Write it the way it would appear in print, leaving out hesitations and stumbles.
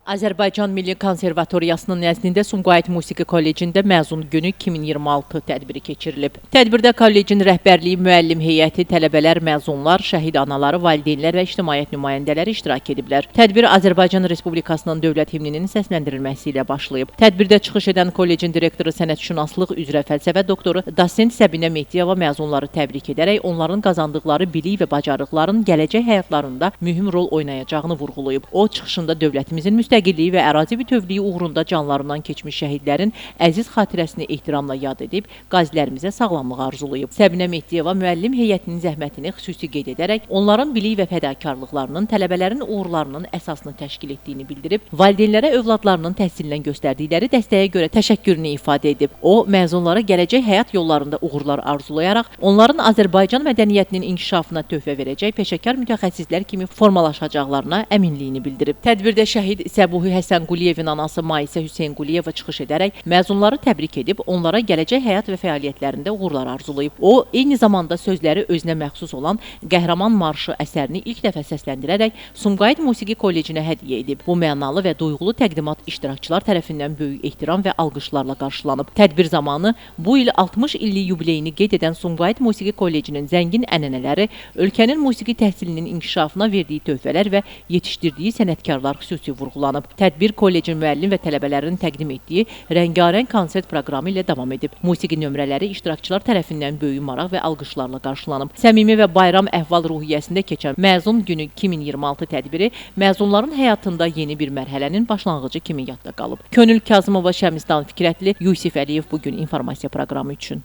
Azərbaycan Milli Konservatoriyasının nəzdində Sumqayıt Musiqi Kollecində məzun günü 2026 tədbiri keçirilib. Tədbirdə kollecin rəhbərliyi, müəllim heyəti, tələbələr, məzunlar, şəhid anaları, valideynlər və ictimaiyyət nümayəndələri iştirak ediblər. Tədbir Azərbaycan Respublikasının dövlət himninin səsləndirilməsi ilə başlayıb. Tədbirdə çıxış edən kollecin direktoru, sənətşünaslıq üzrə fəlsəfə doktoru Dosent Səbinə Mehdiyeva məzunları təbrik edərək onların qazandıqları bilik və bacarıqların gələcək həyatlarında mühüm rol oynayacağını vurğulayıb. O, çıxışında dövlətimizin müstəqilliyi və ərazi bütövlüyü uğrunda canlarından keçmiş şəhidlərin əziz xatirəsini ehtiramla yad edib, qazilərimizə sağlamlıq arzulayıb. Səbinə Mehdiyeva müəllim heyətinin zəhmətini xüsusi qeyd edərək, onların bilik və fədakarlıqlarının tələbələrin uğurlarının əsasını təşkil etdiyini bildirib, valideynlərə övladlarının təhsilindən göstərdikləri dəstəyə görə təşəkkürünü ifadə edib. O, məzunlara gələcək həyat yollarında uğurlar arzulayaraq, onların Azərbaycan mədəniyyətinin inkişafına töhfə verəcək peşəkar mütəxəssislər kimi formalaşacaqlarına əminliyini bildirib. Tədbirdə şəhid Səbuhi Həsən Quliyevin anası Maisə Hüseyn Quliyeva çıxış edərək məzunları təbrik edib, onlara gələcək həyat və fəaliyyətlərində uğurlar arzulayıb. O, eyni zamanda sözləri özünə məxsus olan Qəhrəman marşı əsərini ilk dəfə səsləndirərək Sumqayıt Musiqi Kollecinə hədiyyə edib. Bu mənalı və duyğulu təqdimat iştirakçılar tərəfindən böyük ehtiram və alqışlarla qarşılanıb. Tədbir zamanı bu il 60 illik yubileyini qeyd edən Sumqayıt Musiqi Kollecinin zəngin ənənələri, ölkənin musiqi təhsilinin inkişafına verdiyi töhfələr və yetişdirdiyi sənətkarlar xüsusi vurğulanıb. Tədbir kollecin müəllim və tələbələrinin təqdim etdiyi rəngarəng konsert proqramı ilə davam edib. Musiqi nömrələri iştirakçılar tərəfindən böyük maraq və alqışlarla qarşılanıb. Səmimi və bayram əhval ruhiyyəsində keçən məzun günü 2026 tədbiri məzunların həyatında yeni bir mərhələnin başlanğıcı kimi yadda qalıb. Könül Kazımova, Şəmistan Fikrətli, Yusif Əliyev bugün informasiya proqramı üçün.